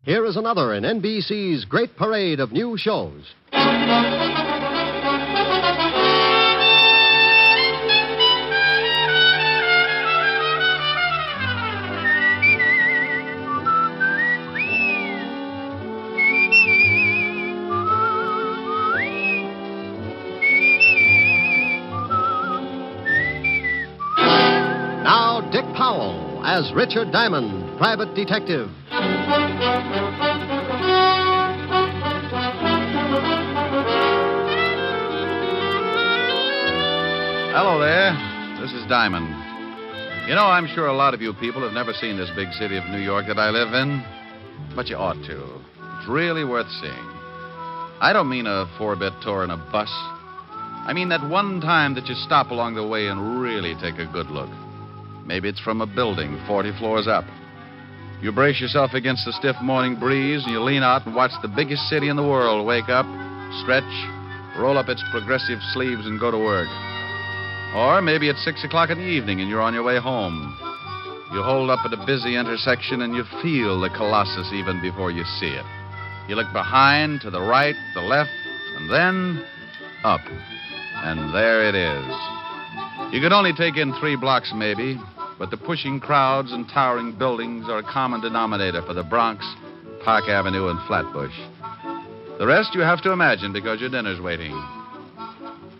Here is another in NBC's great parade of new shows. Now, Dick Powell as Richard Diamond, private detective. Hello there. This is Diamond. You know, I'm sure a lot of you people have never seen this big city of New York that I live in, but you ought to. It's really worth seeing. I don't mean a 4-bit tour in a bus. I mean that one time that you stop along the way and really take a good look. Maybe it's from a building 40 floors up. You brace yourself against the stiff morning breeze and you lean out and watch the biggest city in the world wake up, stretch, roll up its progressive sleeves and go to work. Or maybe it's 6 o'clock in the evening and you're on your way home. You hold up at a busy intersection and you feel the Colossus even before you see it. You look behind, to the right, the left, and then up. And there it is. You could only take in 3 blocks maybe, but the pushing crowds and towering buildings are a common denominator for the Bronx, Park Avenue, and Flatbush. The rest you have to imagine because your dinner's waiting.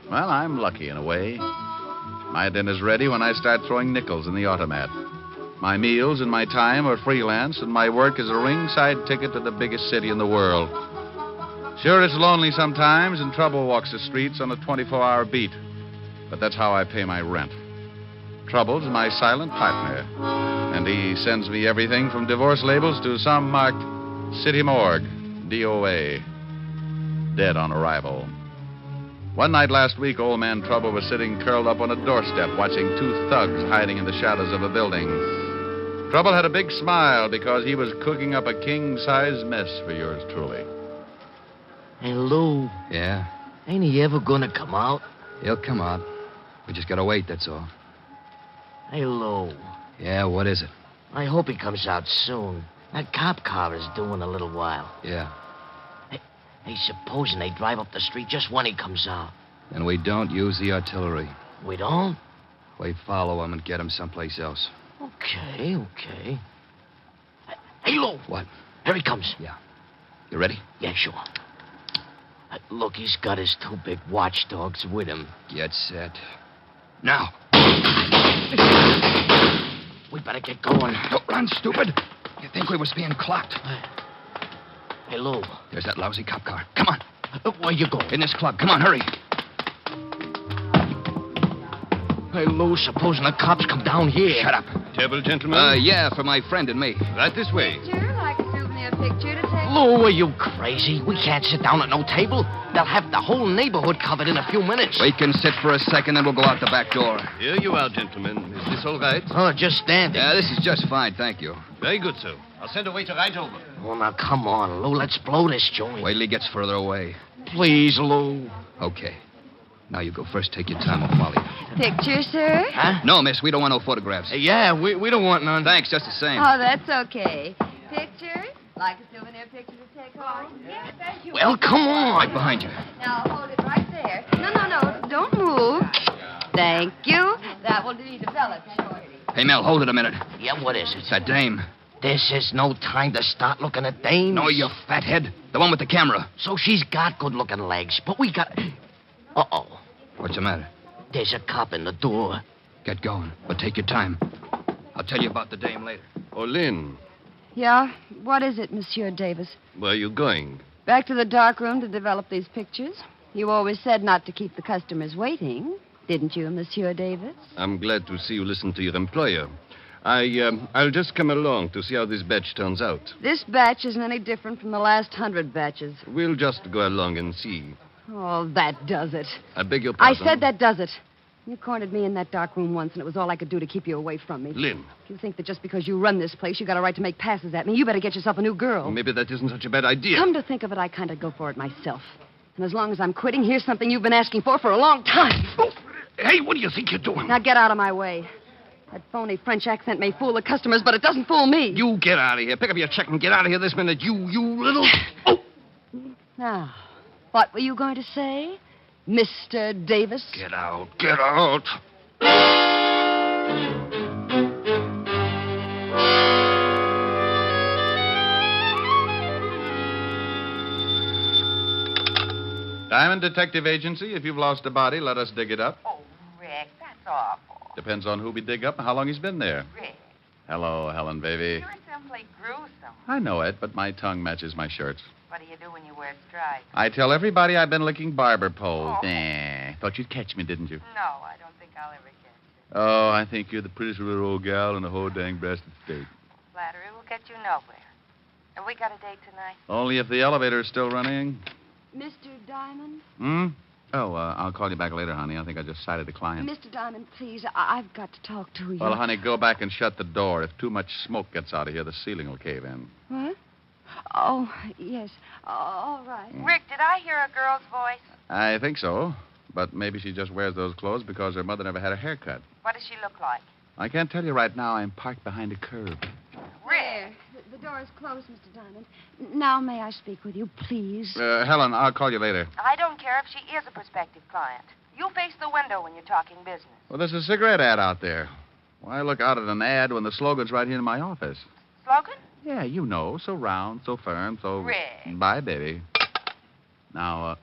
Well, I'm lucky in a way. My dinner's ready when I start throwing nickels in the automat. My meals and my time are freelance, and my work is a ringside ticket to the biggest city in the world. Sure, it's lonely sometimes, and trouble walks the streets on a 24-hour beat. But that's how I pay my rent. Trouble's my silent partner, and he sends me everything from divorce labels to some marked City Morgue, DOA, dead on arrival. One night last week, old man Trouble was sitting curled up on a doorstep watching 2 thugs hiding in the shadows of a building. Trouble had a big smile because he was cooking up a king-size mess for yours truly. Hey, Lou. Yeah? Ain't he ever gonna come out? He'll come out. We just gotta wait, that's all. Hey, Lou. Yeah, what is it? I hope he comes out soon. That cop car is due in a little while. Yeah. Hey, supposing they drive up the street just when he comes out. And we don't use the artillery. We don't? We follow him and get him someplace else. Okay. Hey, Lou. What? Here he comes. Yeah. You ready? Yeah, sure. Look, he's got his 2 big watchdogs with him. Get set. Now. We better get going. Don't run, stupid. You think we was being clocked? Hey, Lou. There's that lousy cop car. Come on. Where you going? In this club. Come on, hurry. Hey, Lou, supposing the cops come down here. Shut up. Table, gentlemen? Yeah, for my friend and me. Right this way. Picture, like a souvenir picture to take. Lou, are you crazy? We can't sit down at no table. They'll have the whole neighborhood covered in a few minutes. We can sit for a second, then we'll go out the back door. Here you are, gentlemen. Is this all right? Oh, just standing. Yeah, this is just fine, thank you. Very good, sir. I'll send a waiter right over. Oh, now, come on, Lou. Let's blow this joint. Wait till he gets further away. Please, Lou. Okay. Now you go first. Take your time. I'll follow you. Picture, sir? Huh? No, miss. We don't want no photographs. Yeah, we don't want none. Thanks, just the same. Oh, that's okay. Picture? Like a souvenir picture to take home? Yes, thank you. Well, come on. Right behind you. Now, hold it right there. No. Don't move. Thank you. That will be developed shortly. Hey, Mel, hold it a minute. Yeah, what is it? It's that dame. This is no time to start looking at dames. No, you fathead. The one with the camera. So she's got good-looking legs, but we got... Uh-oh. What's the matter? There's a cop in the door. Get going, but take your time. I'll tell you about the dame later. Oh, Lynn, Yeah? What is it, Monsieur Davis? where are you going? Back to the dark room to develop these pictures? You always said not to keep the customers waiting, didn't you, Monsieur Davis? I'm glad to see you listen to your employer. I'll just come along to see how this batch turns out. This batch isn't any different from the last 100 batches. We'll just go along and see. Oh, that does it. I beg your I pardon. said that does it. You cornered me in that dark room once, and it was all I could do to keep you away from me. Lynn, If you think that just because you run this place, you got a right to make passes at me, you better get yourself a new girl. maybe that isn't such a bad idea. Come to think of it, I kind of go for it myself. And as long as I'm quitting, here's something you've been asking for a long time. Oh, hey, what do you think you're doing? Now get out of my way. That phony French accent may fool the customers, but it doesn't fool me. You get out of here. Pick up your check and get out of here this minute. You little... Oh! Now, what were you going to say, Mr. Davis? Get out. Get out. Diamond Detective Agency, if you've lost a body, let us dig it up. Oh, Rick, that's awful. Depends on who we dig up and how long he's been there. Rick, Hello, Helen, baby. you're simply gruesome. I know it, but my tongue matches my shirts. What do you do when you wear stripes? I tell everybody I've been licking barber poles. Oh. Thought you'd catch me, didn't you? No, I don't think I'll ever get you. Oh, I think you're the prettiest little old gal in the whole dang breasted state. Flattery will get you nowhere. Have we got a date tonight? Only if the elevator is still running. Mr. Diamond? Oh, I'll call you back later, honey. I think I just sighted a client. Mr. Diamond, please, I've got to talk to you. Well, honey, go back and shut the door. If too much smoke gets out of here, the ceiling will cave in. What? Oh, yes. All right. Rick, did I hear a girl's voice? I think so. But maybe she just wears those clothes because her mother never had a haircut. What does she look like? I can't tell you right now. I'm parked behind a curb. There. The door is closed, Mr. Diamond. Now, may I speak with you, please? Helen, I'll call you later. I don't care if she is a prospective client. You face the window when you're talking business. Well, there's a cigarette ad out there. Why look out at an ad when the slogan's right here in my office? Slogan? Yeah, you know. So round, so firm, so... Rick. Bye, baby. Now,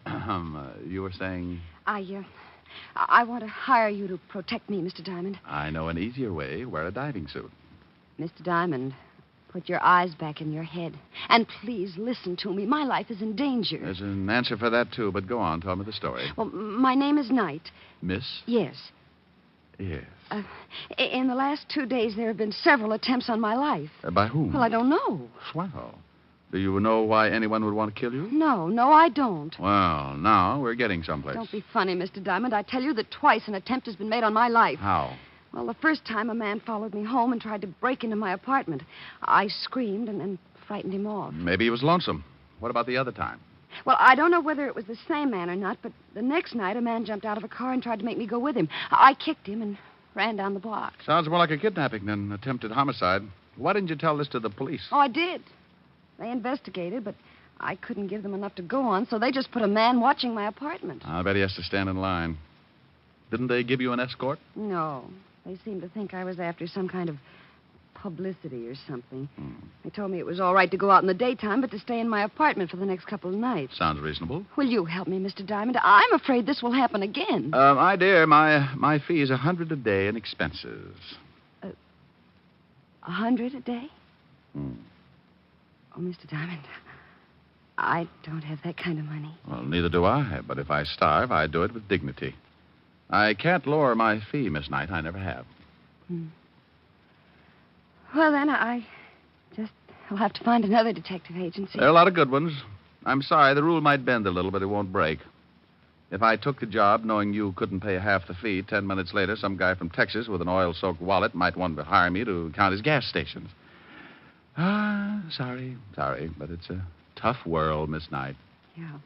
you were saying... I want to hire you to protect me, Mr. Diamond. I know an easier way. Wear a diving suit. Mr. Diamond, put your eyes back in your head. And please listen to me. My life is in danger. There's an answer for that, too, but go on. Tell me the story. Well, my name is Knight. Miss? Yes. Yes. In the last 2 days, there have been several attempts on my life. By whom? Well, I don't know. Swell. Do you know why anyone would want to kill you? No, I don't. Well, now we're getting someplace. Don't be funny, Mr. Diamond. I tell you that twice an attempt has been made on my life. How? Well, the first time a man followed me home and tried to break into my apartment. I screamed and frightened him off. Maybe he was lonesome. What about the other time? Well, I don't know whether it was the same man or not, but the next night a man jumped out of a car and tried to make me go with him. I kicked him and ran down the block. Sounds more like a kidnapping than attempted homicide. Why didn't you tell this to the police? Oh, I did. They investigated, but I couldn't give them enough to go on, so they just put a man watching my apartment. I bet he has to stand in line. Didn't they give you an escort? No. They seemed to think I was after some kind of publicity or something. They told me it was all right to go out in the daytime, but to stay in my apartment for the next couple of nights. Sounds reasonable. Will you help me, Mr. Diamond? I'm afraid this will happen again. My dear, my fee is $100 a day in expenses. $100 a day? Oh, Mr. Diamond, I don't have that kind of money. Well, neither do I, but if I starve, I do it with dignity. I can't lower my fee, Miss Knight. I never have. Well, then, I'll have to find another detective agency. There are a lot of good ones. I'm sorry, the rule might bend a little, but it won't break. If I took the job knowing you couldn't pay half the fee, 10 minutes later, some guy from Texas with an oil-soaked wallet might want to hire me to count his gas stations. Sorry, but it's a tough world, Miss Knight. Yeah.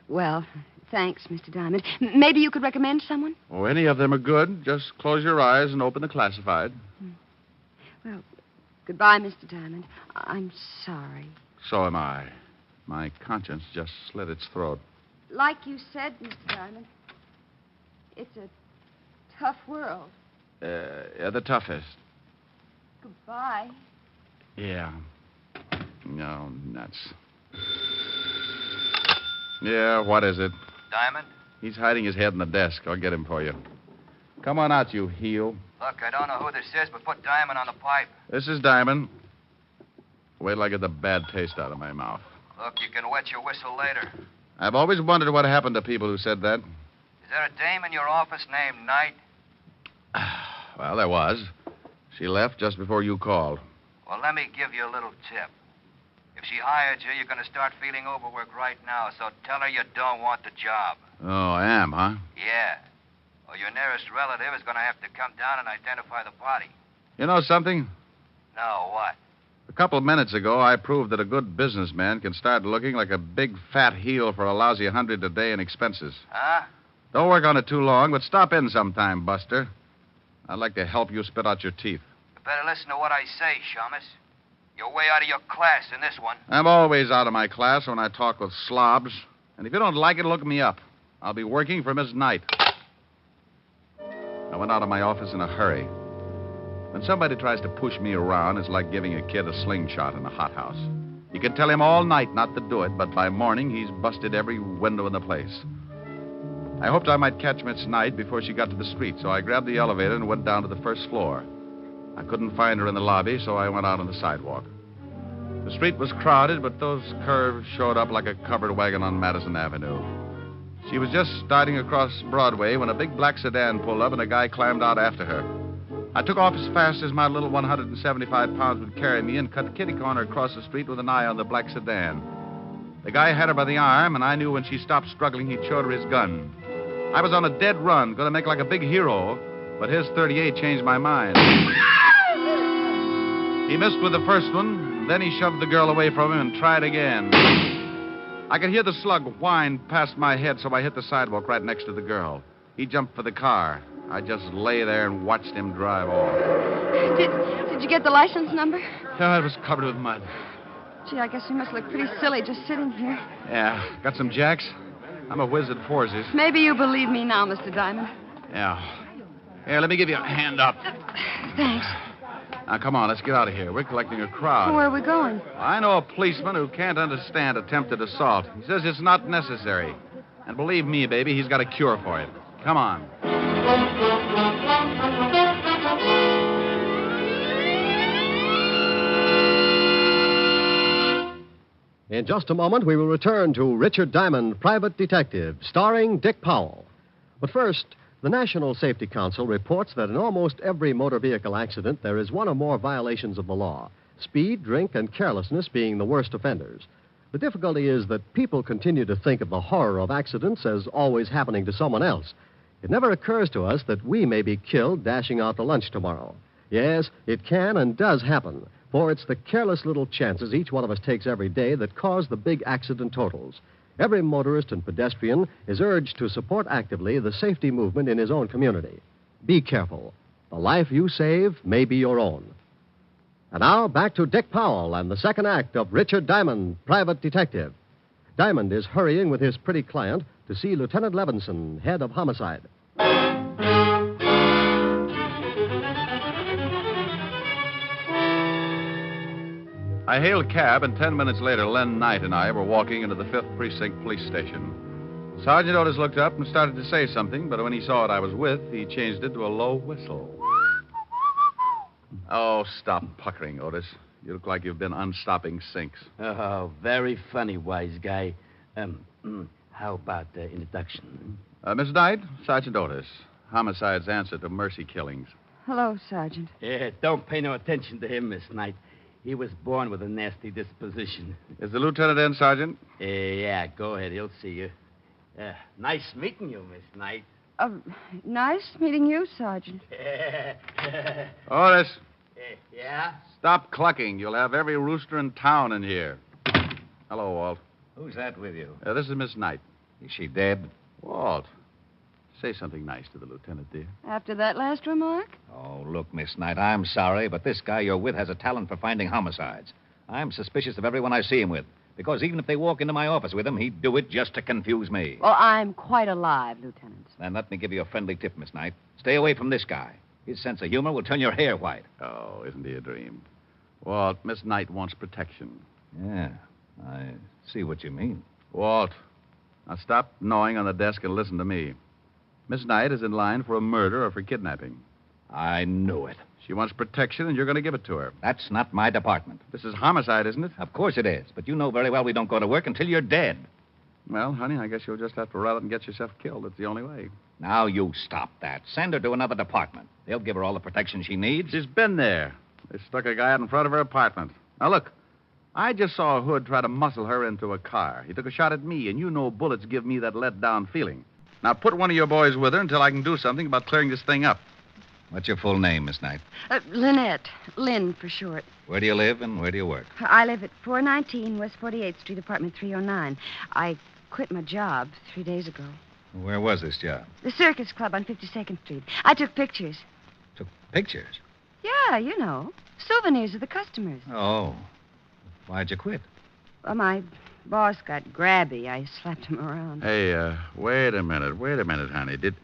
Well, thanks, Mr. Diamond. Maybe you could recommend someone? Oh, any of them are good. Just close your eyes and open the classified. Well, goodbye, Mr. Diamond. I'm sorry. So am I. My conscience just slit its throat. Like you said, Mr. Diamond, it's a tough world. The toughest. Goodbye. Yeah. No, nuts. Yeah, what is it? Diamond? He's hiding his head in the desk. I'll get him for you. Come on out, you heel. Look, I don't know who this is, but put Diamond on the pipe. This is Diamond. Wait till I get the bad taste out of my mouth. Look, you can wet your whistle later. I've always wondered what happened to people who said that. Is there a dame in your office named Knight? Well, there was. She left just before you called. Well, let me give you a little tip. If she hired you, you're going to start feeling overworked right now, so tell her you don't want the job. Oh, I am, huh? Yeah. Or your nearest relative is going to have to come down and identify the body. You know something? No, what? A couple of minutes ago, I proved that a good businessman can start looking like a big fat heel for a lousy $100 a day in expenses. Huh? Don't work on it too long, but stop in sometime, Buster. I'd like to help you spit out your teeth. You better listen to what I say, Shamus. You're way out of your class in this one. I'm always out of my class when I talk with slobs. And if you don't like it, look me up. I'll be working for Miss Knight. I went out of my office in a hurry. When somebody tries to push me around, it's like giving a kid a slingshot in a hothouse. You can tell him all night not to do it, but by morning he's busted every window in the place. I hoped I might catch Miss Knight before she got to the street, so I grabbed the elevator and went down to the first floor. I couldn't find her in the lobby, so I went out on the sidewalk. The street was crowded, but those curves showed up like a covered wagon on Madison Avenue. She was just starting across Broadway when a big black sedan pulled up and a guy climbed out after her. I took off as fast as my little 175 pounds would carry me and cut kitty corner across the street with an eye on the black sedan. The guy had her by the arm, and I knew when she stopped struggling, he'd showed her his gun. I was on a dead run, going to make like a big hero, but his .38 changed my mind. He missed with the first one, then he shoved the girl away from him and tried again. I could hear the slug whine past my head, so I hit the sidewalk right next to the girl. He jumped for the car. I just lay there and watched him drive off. Did you get the license number? Oh, it was covered with mud. Gee, I guess you must look pretty silly just sitting here. Yeah. Got some jacks? I'm a whiz at forces. Maybe you believe me now, Mr. Diamond. Yeah. Here, let me give you a hand up. Thanks. Now, come on, let's get out of here. We're collecting a crowd. Where are we going? I know a policeman who can't understand attempted assault. He says it's not necessary. And believe me, baby, he's got a cure for it. Come on. In just a moment, we will return to Richard Diamond, Private Detective, starring Dick Powell. But first, the National Safety Council reports that in almost every motor vehicle accident, there is one or more violations of the law, speed, drink, and carelessness being the worst offenders. The difficulty is that people continue to think of the horror of accidents as always happening to someone else. It never occurs to us that we may be killed dashing out to lunch tomorrow. Yes, it can and does happen, for it's the careless little chances each one of us takes every day that cause the big accident totals. Every motorist and pedestrian is urged to support actively the safety movement in his own community. Be careful. The life you save may be your own. And now, back to Dick Powell and the second act of Richard Diamond, Private Detective. Diamond is hurrying with his pretty client to see Lieutenant Levinson, head of homicide. I hailed a cab, and 10 minutes later, Lynn Knight and I were walking into the 5th Precinct Police Station. Sergeant Otis looked up and started to say something, but when he saw what I was with, he changed it to a low whistle. Oh, stop puckering, Otis. You look like you've been unstopping sinks. Oh, very funny, wise guy. How about introduction? Miss Knight, Sergeant Otis. Homicide's answer to mercy killings. Hello, Sergeant. Yeah, don't pay no attention to him, Miss Knight. He was born with a nasty disposition. Is the lieutenant in, Sergeant? Yeah, go ahead. He'll see you. Nice meeting you, Miss Knight. Nice meeting you, Sergeant. Otis. Yeah? Stop clucking. You'll have every rooster in town in here. Hello, Walt. Who's that with you? This is Miss Knight. Is she dead? Walt, say something nice to the lieutenant, dear. After that last remark? Oh, look, Miss Knight, I'm sorry, but this guy you're with has a talent for finding homicides. I'm suspicious of everyone I see him with, because even if they walk into my office with him, he'd do it just to confuse me. Well, I'm quite alive, Lieutenant. Then let me give you a friendly tip, Miss Knight. Stay away from this guy. His sense of humor will turn your hair white. Oh, isn't he a dream? Walt, Miss Knight wants protection. Yeah, I see what you mean. Walt, now stop gnawing on the desk and listen to me. Miss Knight is in line for a murder or for kidnapping. I knew it. She wants protection, and you're going to give it to her. That's not my department. This is homicide, isn't it? Of course it is, but you know very well we don't go to work until you're dead. Well, honey, I guess you'll just have to run out and get yourself killed. It's the only way. Now you stop that. Send her to another department. They'll give her all the protection she needs. She's been there. They stuck a guy out in front of her apartment. Now, look, I just saw a hood try to muscle her into a car. He took a shot at me, and you know bullets give me that let-down feeling. Now, put one of your boys with her until I can do something about clearing this thing up. What's your full name, Miss Knight? Lynette. Lynn, for short. Where do you live and where do you work? I live at 419 West 48th Street, apartment 309. I quit my job 3 days ago. Where was this job? The Circus Club on 52nd Street. I took pictures. Took pictures? Yeah, you know. Souvenirs of the customers. Oh. Why'd you quit? Well, my boss got grabby. I slapped him around. Hey, wait a minute, honey. Did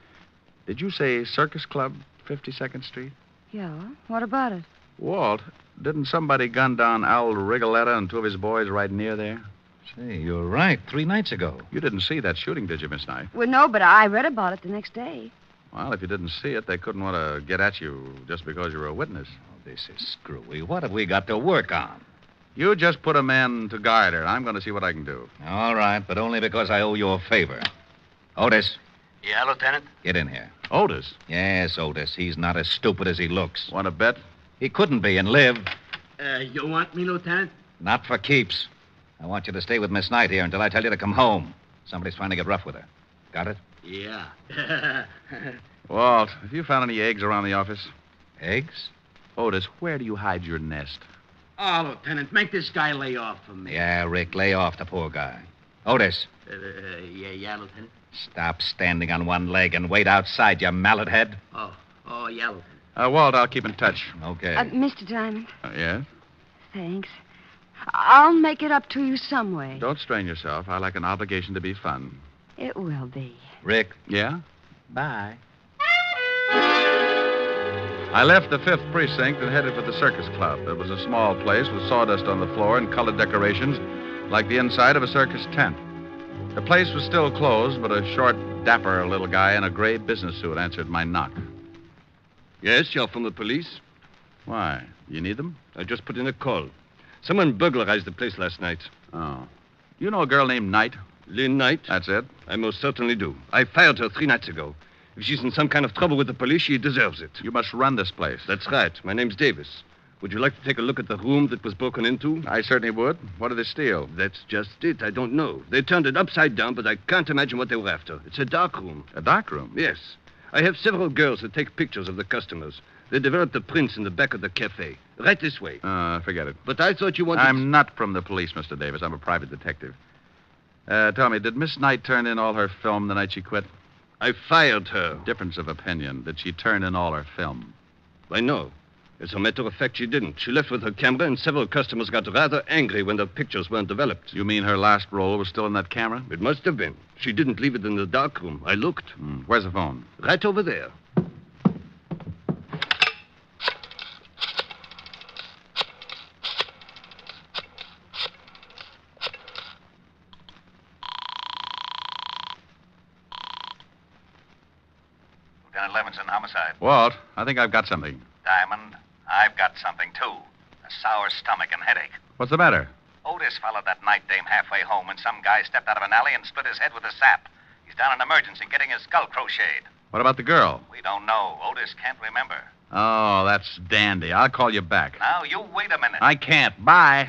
you say Circus Club, 52nd Street? Yeah? What about it? Walt, didn't somebody gun down Al Rigoletta and two of his boys right near there? Say, you're right. 3 nights ago. You didn't see that shooting, did you, Miss Knight? Well, no, but I read about it the next day. Well, if you didn't see it, they couldn't want to get at you just because you were a witness. Oh, this is screwy. What have we got to work on? You just put a man to guide her. I'm going to see what I can do. All right, but only because I owe you a favor. Otis, Yeah, Lieutenant? get in here. Otis, Yes, Otis. He's not as stupid as he looks. want to bet? He couldn't be and live. You want me, Lieutenant? Not for keeps. I want you to stay with Miss Knight here until I tell you to come home. Somebody's trying to get rough with her. Got it? Yeah. Walt, have you found any eggs around the office? Eggs? Otis, where do you hide your nest? Oh, Lieutenant, make this guy lay off for me. Yeah, Rick, lay off the poor guy. Otis, Yeah, Lieutenant. stop standing on one leg and wait outside, you mallet head. Oh, yeah, Lieutenant. Walt, I'll keep in touch. Okay. Mr. Diamond, Yes? thanks. I'll make it up to you some way. Don't strain yourself. I like an obligation to be fun. It will be. Rick, Yeah? bye. I left the 5th Precinct and headed for the Circus Club. It was a small place with sawdust on the floor and colored decorations like the inside of a circus tent. The place was still closed, but a short, dapper little guy in a gray business suit answered my knock. Yes, you're from the police? Why? You need them? I just put in a call. Someone burglarized the place last night. Oh. You know a girl named Knight? Lynn Knight? That's it. I most certainly do. I fired her 3 nights ago. If she's in some kind of trouble with the police, she deserves it. You must run this place. That's right. My name's Davis. Would you like to take a look at the room that was broken into? I certainly would. What did they steal? That's just it. I don't know. They turned it upside down, but I can't imagine what they were after. It's a dark room. A dark room? Yes. I have several girls that take pictures of the customers. They developed the prints in the back of the cafe. Right this way. Forget it. But I thought you wanted... I'm not from the police, Mr. Davis. I'm a private detective. Tell me, did Miss Knight turn in all her film the night she quit? I fired her. Difference of opinion. Did she turn in all her film? I know. As a matter of fact, she didn't. She left with her camera, and several customers got rather angry when the pictures weren't developed. You mean her last roll was still in that camera? It must have been. She didn't leave it in the dark room. I looked. Where's the phone? Right over there. Lieutenant Levinson, homicide. Walt, I think I've got something. Diamond, I've got something, too. A sour stomach and headache. What's the matter? Otis followed that night dame halfway home, and some guy stepped out of an alley and split his head with a sap. He's down in emergency getting his skull crocheted. What about the girl? We don't know. Otis can't remember. Oh, that's dandy. I'll call you back. Now, you wait a minute. I can't. Bye.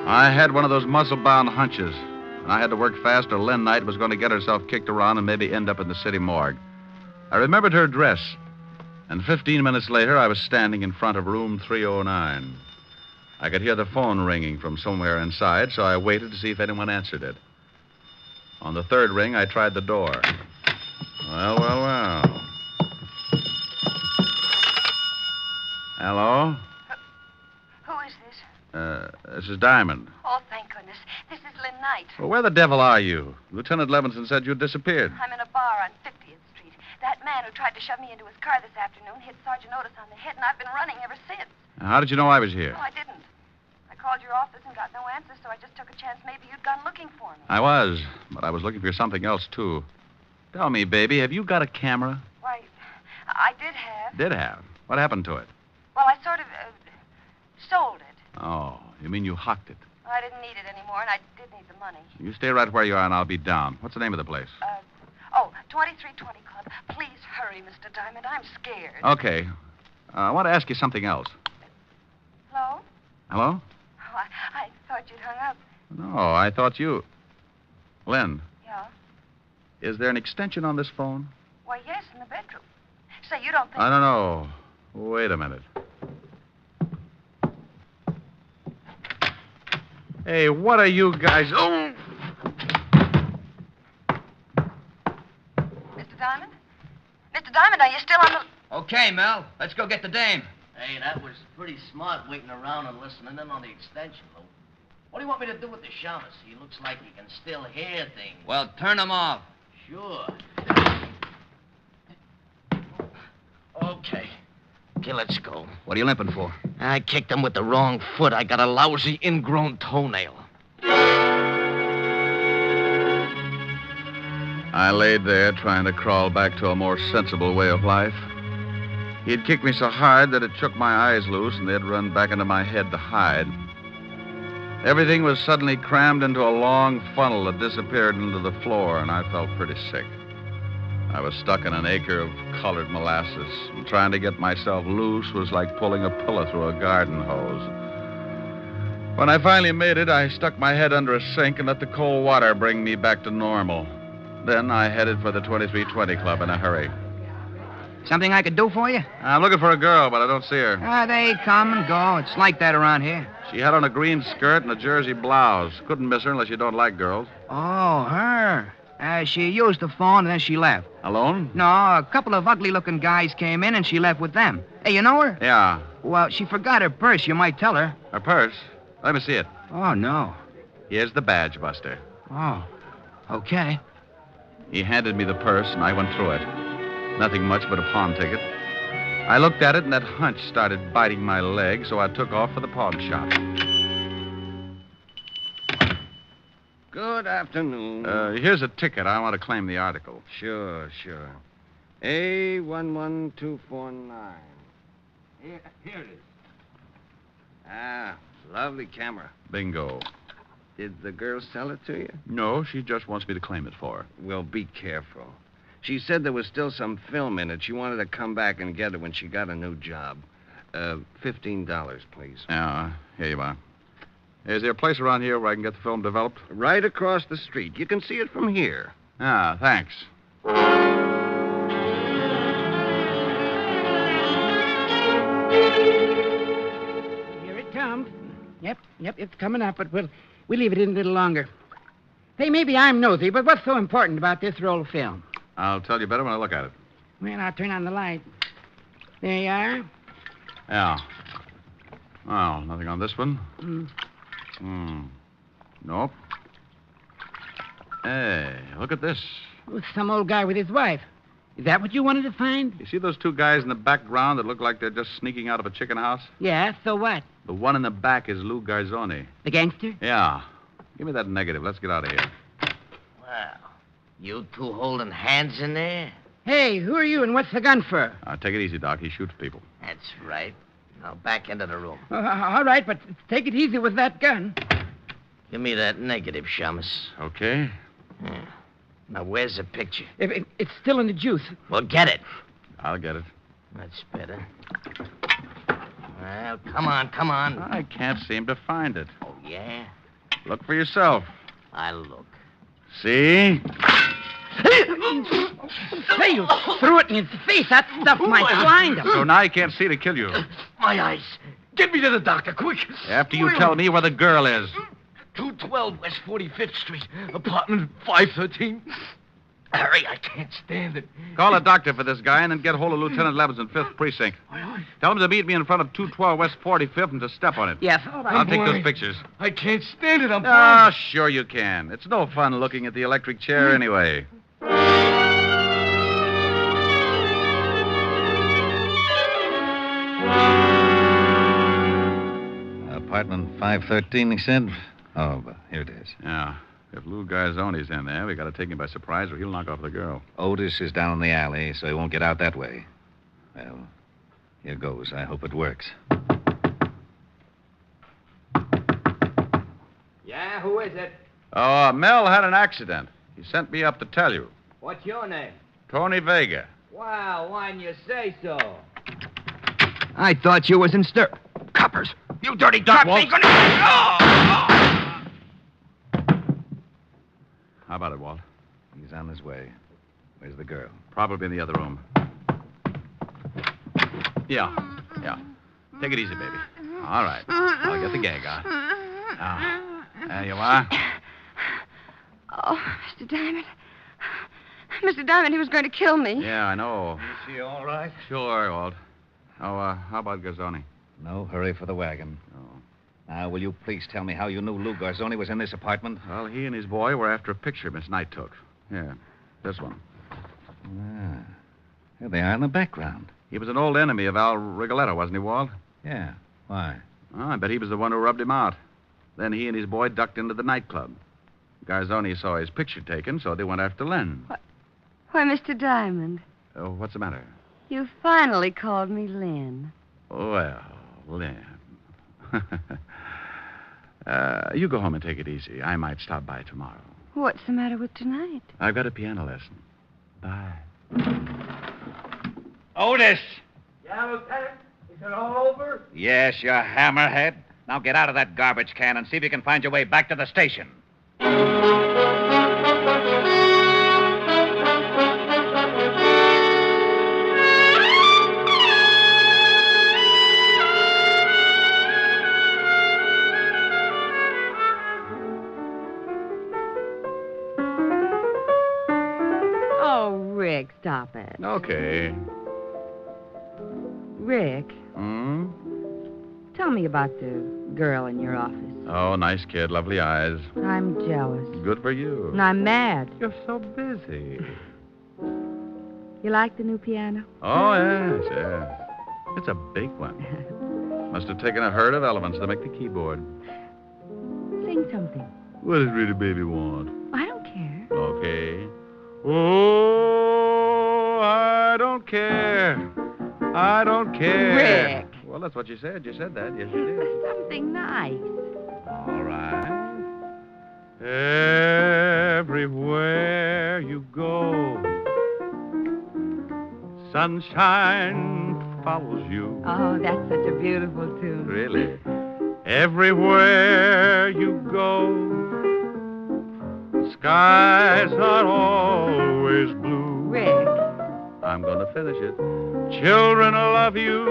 I had one of those muscle-bound hunches, and I had to work fast or Lynn Knight was going to get herself kicked around and maybe end up in the city morgue. I remembered her dress, and 15 minutes later, I was standing in front of room 309. I could hear the phone ringing from somewhere inside, so I waited to see if anyone answered it. On the 3rd ring, I tried the door. Well. Hello? Who is this? This is Diamond. Oh, thank goodness. This is Lynn Knight. Well, where the devil are you? Lieutenant Levinson said you'd disappeared. I'm in a bar on 50th Street. That man who tried to shove me into his car this afternoon hit Sergeant Otis on the head, and I've been running ever since. How did you know I was here? No, I didn't. I called your office and got no answer, so I just took a chance maybe you'd gone looking for me. I was, but I was looking for something else, too. Tell me, baby, have you got a camera? Why, I did have. Did have. What happened to it? Well, I sort of sold it. Oh, you mean you hocked it? I didn't need it anymore, and I did need the money. You stay right where you are, and I'll be down. What's the name of the place? 2320 Club. Please hurry, Mr. Diamond. I'm scared. Okay. I want to ask you something else. Hello? Hello? Oh, I thought you'd hung up. No, I thought you... Lynn, Yeah? is there an extension on this phone? Why, yes, in the bedroom. Say, you don't think... I don't know. Wait a minute. Hey, what are you guys... Oh! Mr. Diamond? Diamond, are you still on the... Okay, Mel. Let's go get the dame. Hey, that was pretty smart waiting around and listening in on the extension, Lou. What do you want me to do with the shamus? He looks like he can still hear things. Well, turn him off. Sure. Okay. Okay, let's go. What are you limping for? I kicked him with the wrong foot. I got a lousy ingrown toenail. I laid there trying to crawl back to a more sensible way of life. He'd kicked me so hard that it shook my eyes loose and they'd run back into my head to hide. Everything was suddenly crammed into a long funnel that disappeared into the floor, and I felt pretty sick. I was stuck in an acre of colored molasses, and trying to get myself loose was like pulling a pillow through a garden hose. When I finally made it, I stuck my head under a sink and let the cold water bring me back to normal. Then I headed for the 2320 Club in a hurry. Something I could do for you? I'm looking for a girl, but I don't see her. They come and go. It's like that around here. She had on a green skirt and a jersey blouse. Couldn't miss her unless you don't like girls. Oh, her. She used the phone and then she left. Alone? No, a couple of ugly-looking guys came in and she left with them. Hey, you know her? Yeah. Well, she forgot her purse. You might tell her. Her purse? Let me see it. Oh, no. Here's the badge, Buster. Oh, okay. He handed me the purse, and I went through it. Nothing much but a pawn ticket. I looked at it, and that hunch started biting my leg, so I took off for the pawn shop. Good afternoon. Here's a ticket. I want to claim the article. Sure. A11249. Here it is. Ah, lovely camera. Bingo. Did the girl sell it to you? No, she just wants me to claim it for her. Well, be careful. She said there was still some film in it. She wanted to come back and get it when she got a new job. $15, please. Yeah, here you are. Is there a place around here where I can get the film developed? Right across the street. You can see it from here. Ah, thanks. Here it comes. Yep, it's coming up, but we'll leave it in a little longer. Hey, maybe I'm nosy, but what's so important about this roll of film? I'll tell you better when I look at it. Well, I'll turn on the light. There you are. Yeah. Well, nothing on this one. Nope. Hey, look at this. Oh, some old guy with his wife. Is that what you wanted to find? You see those two guys in the background that look like they're just sneaking out of a chicken house? Yeah, so what? The one in the back is Lou Garzoni. The gangster? Yeah. Give me that negative. Let's get out of here. Well, you two holding hands in there? Hey, who are you and what's the gun for? Take it easy, Doc. He shoots people. That's right. Now back into the room. All right, but take it easy with that gun. Give me that negative, Shamus. Okay. Yeah. Now, where's the picture? It's still in the juice. Well, get it. I'll get it. That's better. Well, come on. I can't seem to find it. Oh, yeah? Look for yourself. I'll look. See? Say, you threw it in his face. That stuff might blind him. So now he can't see to kill you. My eyes. Get me to the doctor, quick. After you tell me where the girl is. 212 West 45th Street, apartment 513. Harry, I can't stand it. Call a doctor for this guy and then get hold of Lieutenant Levins in 5th Precinct. Tell him to meet me in front of 212 West 45th and to step on it. Yes, all right. I'll take those pictures. I can't stand it. I'm Ah, sure you can. It's no fun looking at the electric chair anyway. Apartment 513, he said? Oh, but here it is. Yeah. If Lou Garzoni's in there, we got to take him by surprise or he'll knock off the girl. Otis is down in the alley, so he won't get out that way. Well, here goes. I hope it works. Yeah, who is it? Oh, Mel had an accident. He sent me up to tell you. What's your name? Tony Vega. Wow, why didn't you say so? I thought you was in stir... Coppers! You dirty cops ain't gonna... How about it, Walt? He's on his way. Where's the girl? Probably in the other room. Yeah. Take it easy, baby. All right. I'll get the gag on. Now, there you are. Oh, Mr. Diamond. Mr. Diamond, he was going to kill me. Yeah, I know. she all right? Sure, Walt. Oh, how about Garzoni? No hurry for the wagon. Oh. Now, will you please tell me how you knew Lou Garzoni was in this apartment? Well, he and his boy were after a picture Miss Knight took. Yeah, this one. Ah. Here they are in the background. He was an old enemy of Al Rigoletto, wasn't he, Walt? Yeah. Why? Oh, I bet he was the one who rubbed him out. Then he and his boy ducked into the nightclub. Garzoni saw his picture taken, so they went after Lynn. Why, Mr. Diamond, Oh, what's the matter? you finally called me Lynn. Well, Lynn. You go home and take it easy. I might stop by tomorrow. What's the matter with tonight? I've got a piano lesson. Bye. Otis! Yeah, Lieutenant? Is it all over? Yes, you hammerhead. Now get out of that garbage can and see if you can find your way back to the station. Oh, Rick, stop it. Okay. Rick, Hmm? tell me about the girl in your office. Oh, nice kid, lovely eyes. I'm jealous. Good for you. And I'm mad. You're so busy. You like the new piano? Oh, yes, yes. It's a big one. Must have taken a herd of elephants to make the keyboard. Sing something. What does Rita Baby want? I don't care. Okay. Oh, I don't care. I don't care. Rick. Well, that's what you said. You said that. Yes, you did. Something nice. All right. Everywhere you go, sunshine follows you. Oh, that's such a beautiful tune. Really? Everywhere you go, skies are always blue. Rick. I'm going to finish it. Children love you,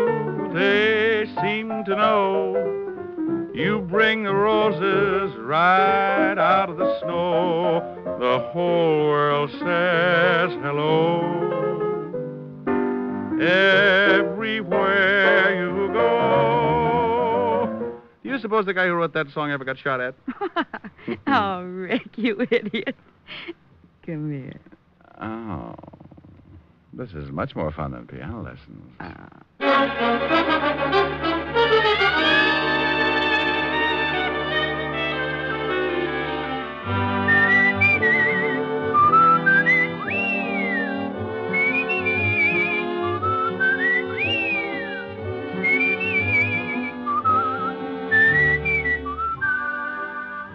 they seem to know. You bring the roses right out of the snow. The whole world says hello. Everywhere you go. Do you suppose the guy who wrote that song ever got shot at? Oh, Rick, you idiot. Come here. Oh. This is much more fun than piano lessons.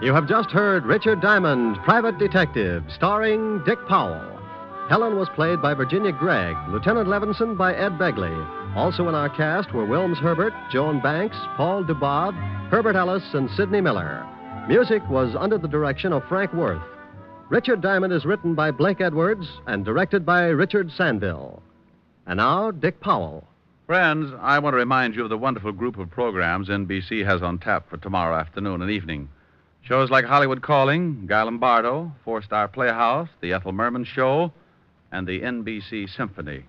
You have just heard Richard Diamond, Private Detective, starring Dick Powell. Helen was played by Virginia Gregg, Lieutenant Levinson by Ed Begley. Also in our cast were Wilms Herbert, Joan Banks, Paul Dubov, Herbert Ellis, and Sidney Miller. Music was under the direction of Frank Worth. Richard Diamond is written by Blake Edwards and directed by Richard Sandville. And now, Dick Powell. Friends, I want to remind you of the wonderful group of programs NBC has on tap for tomorrow afternoon and evening. Shows like Hollywood Calling, Guy Lombardo, Four-Star Playhouse, The Ethel Merman Show, and the NBC Symphony.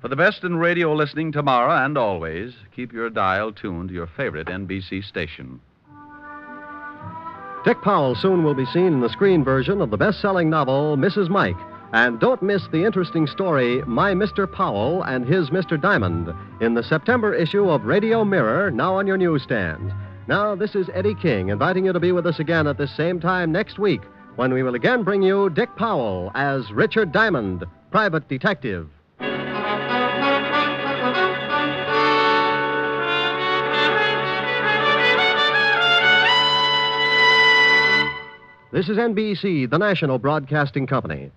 For the best in radio listening tomorrow and always, keep your dial tuned to your favorite NBC station. Dick Powell soon will be seen in the screen version of the best-selling novel, Mrs. Mike. And don't miss the interesting story, My Mr. Powell and His Mr. Diamond, in the September issue of Radio Mirror, now on your newsstands. Now, this is Eddie King, inviting you to be with us again at this same time next week, when we will again bring you Dick Powell as Richard Diamond, Private Detective. This is NBC, the national broadcasting company.